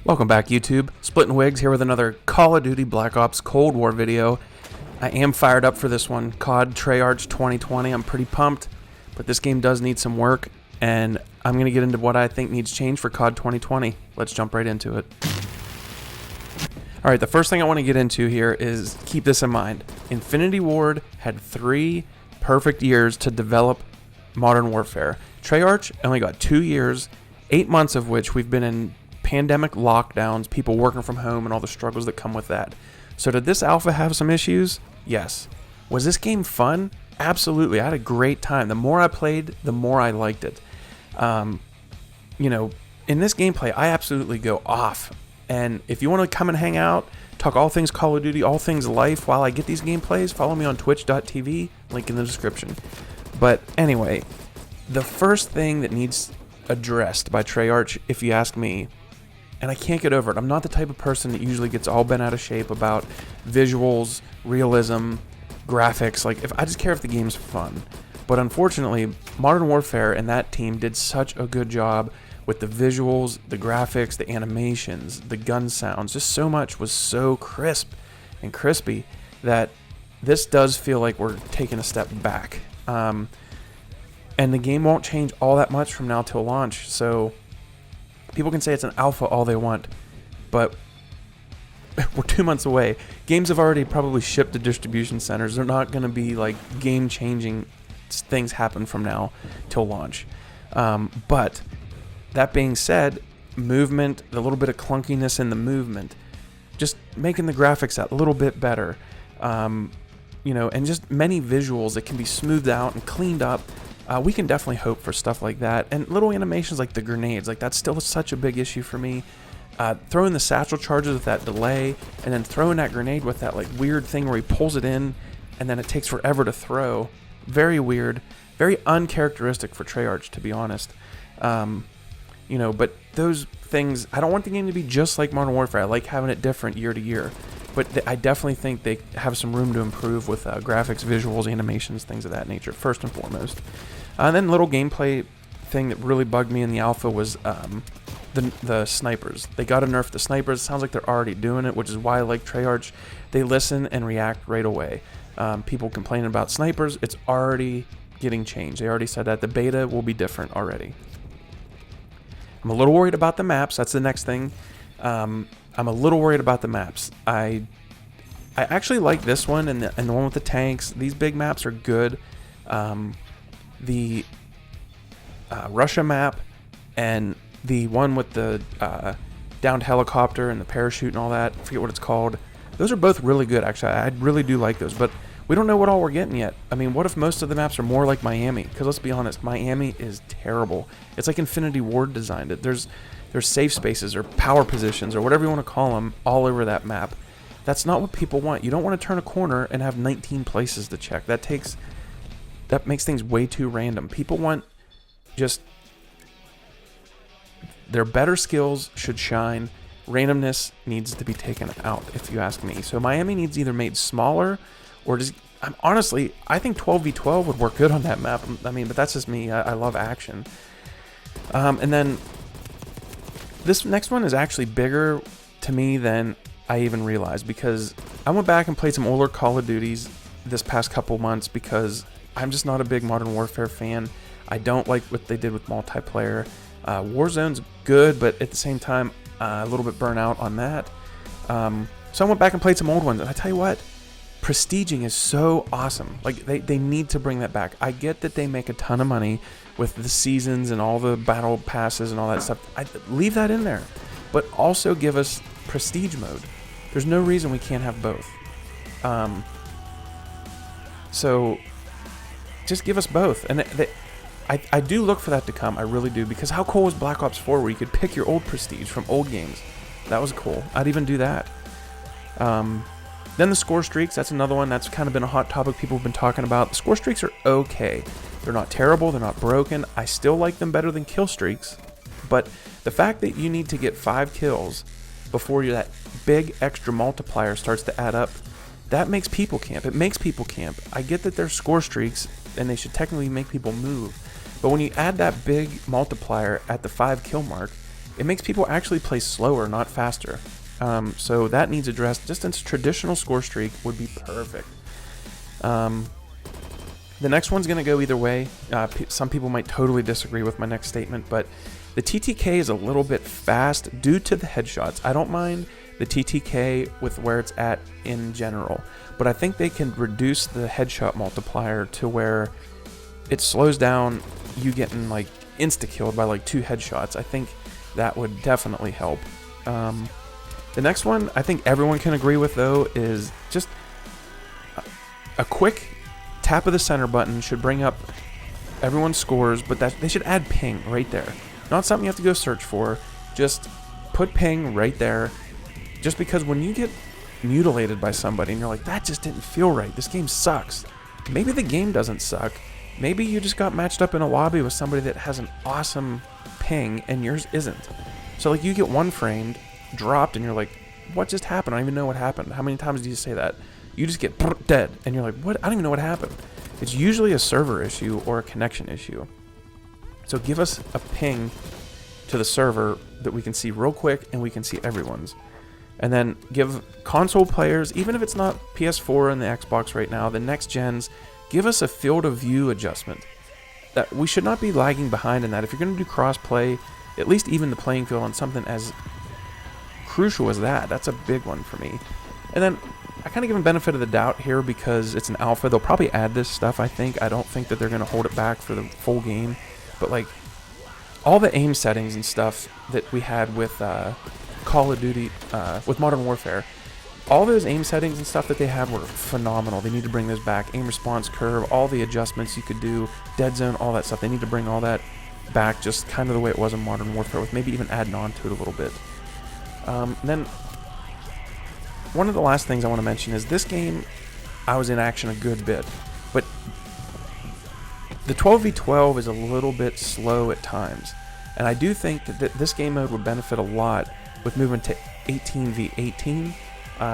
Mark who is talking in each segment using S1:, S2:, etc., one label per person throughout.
S1: Welcome back, YouTube. Splitting Wigs here with another Call of Duty Black Ops Cold War video. I am fired up for this one. COD Treyarch 2020. I'm pretty pumped, but this game does need some work, and I'm going to get into what I think needs change for COD 2020. Let's jump right into it. Alright, the first thing I want to get into here is keep this in mind. Infinity Ward had 3 perfect years to develop Modern Warfare. Treyarch only got 2 years, 8 months of which we've been in pandemic lockdowns, people working from home, and all the struggles that come with that. So did this alpha have some issues? Yes. Was this game fun? Absolutely. I had a great time. The more I played, the more I liked it. In this gameplay, I absolutely go off. And if you want to come and hang out, talk all things Call of Duty, all things life while I get these gameplays, follow me on twitch.tv, link in the description. But anyway, the first thing that needs addressed by Treyarch, if you ask me, and I can't get over it. I'm not the type of person that usually gets all bent out of shape about visuals, realism, graphics. Like, I just care if the game's fun. But unfortunately, Modern Warfare and that team did such a good job with the visuals, the graphics, the animations, the gun sounds. Just so much was so crisp and crispy that this does feel like we're taking a step back. And the game won't change all that much from now till launch. So people can say it's an alpha all they want, but we're 2 months away. Games have already probably shipped to distribution centers. They're not going to be like game-changing things happen from now till launch. But that being said, movement, the little bit of clunkiness in the movement, just making the graphics a little bit better, and just many visuals that can be smoothed out and cleaned up. We can definitely hope for stuff like that. And little animations like the grenades, like that's still such a big issue for me. Throwing the satchel charges with that delay, and then throwing that grenade with that like weird thing where he pulls it in, and then it takes forever to throw. Very weird, very uncharacteristic for Treyarch, to be honest. But those things, I don't want the game to be just like Modern Warfare. I like having it different year to year. But I definitely think they have some room to improve with graphics, visuals, animations, things of that nature, first and foremost. And then little gameplay thing that really bugged me in the alpha was the snipers. They got to nerf the snipers. It sounds like they're already doing it, which is why I like Treyarch. They listen and react right away. People complaining about snipers. It's already getting changed. They already said that. The beta will be different already. I'm a little worried about the maps. That's the next thing. I'm a little worried about the maps. I actually like this one and the one with the tanks. These big maps are good. The Russia map and the one with the downed helicopter and the parachute and all that, I forget what it's called. Those are both really good, actually. I really do like those, but we don't know what all we're getting yet. I mean, what if most of the maps are more like Miami? Because let's be honest, Miami is terrible. It's like Infinity Ward designed it. There's safe spaces or power positions or whatever you want to call them all over that map. That's not what people want. You don't want to turn a corner and have 19 places to check. That makes things way too random. People want just their better skills should shine. Randomness needs to be taken out, if you ask me. So Miami needs either made smaller or just, I think 12v12 would work good on that map. I mean, but that's just me. I love action. And then this next one is actually bigger to me than I even realized, because I went back and played some older Call of Duties this past couple months because I'm just not a big Modern Warfare fan. I don't like what they did with multiplayer. Warzone's good, but at the same time, a little bit burnt out on that. So I went back and played some old ones, and I tell you what, prestiging is so awesome. Like, they need to bring that back. I get that they make a ton of money with the seasons and all the battle passes and all that stuff. Leave that in there, but also give us prestige mode. There's no reason we can't have both. So just give us both. And I do look for that to come. I really do, because how cool was Black Ops 4 where you could pick your old prestige from old games? That was cool. I'd even do that. Then the score streaks, that's another one that's kind of been a hot topic people have been talking about. The score streaks are okay. They're not terrible, they're not broken. I still like them better than kill streaks. But the fact that you need to get 5 kills before that big extra multiplier starts to add up, that makes people camp. It makes people camp. I get that they're score streaks and they should technically make people move. But when you add that big multiplier at the 5 kill mark, it makes people actually play slower, not faster. So that needs addressed. Just a traditional score streak would be perfect. The next one's going to go either way. Some people might totally disagree with my next statement, but the TTK is a little bit fast due to the headshots. I don't mind the TTK with where it's at in general, but I think they can reduce the headshot multiplier to where it slows down you getting like insta-killed by like 2 headshots. I think that would definitely help. The next one I think everyone can agree with, though, is just a quick tap of the center button should bring up everyone's scores, but that they should add ping right there. Not something you have to go search for. Just put ping right there. Just because when you get mutilated by somebody and you're like, that just didn't feel right, this game sucks. Maybe the game doesn't suck. Maybe you just got matched up in a lobby with somebody that has an awesome ping and yours isn't. So like you get one framed, dropped, and you're like, what just happened? I don't even know what happened. How many times do you say that? You just get dead, and you're like, what? I don't even know what happened. It's usually a server issue or a connection issue. So give us a ping to the server that we can see real quick, and we can see everyone's. And then give console players, even if it's not PS4 and the Xbox right now, the next gens, give us a field of view adjustment. That we should not be lagging behind in that. If you're going to do cross-play, at least even the playing field on something as crucial as that, that's a big one for me. And then I kind of give them benefit of the doubt here because it's an alpha. They'll probably add this stuff, I think. I don't think that they're going to hold it back for the full game. But like all the aim settings and stuff that we had with Call of Duty, with Modern Warfare, all those aim settings and stuff that they had were phenomenal. They need to bring those back. Aim response curve, all the adjustments you could do, dead zone, all that stuff. They need to bring all that back just kind of the way it was in Modern Warfare, with maybe even adding on to it a little bit. Then one of the last things I want to mention is this game, I was in action a good bit, but the 12v12 is a little bit slow at times, and I do think that this game mode would benefit a lot with moving to 18v18,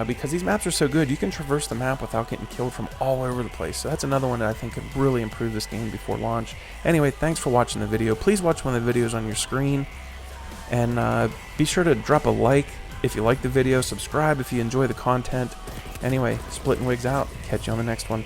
S1: because these maps are so good, you can traverse the map without getting killed from all over the place. So that's another one that I think could really improve this game before launch. Anyway, thanks for watching the video. Please watch one of the videos on your screen, and be sure to drop a like if you like the video, subscribe if you enjoy the content. Anyway, Splitting Wigs out. Catch you on the next one.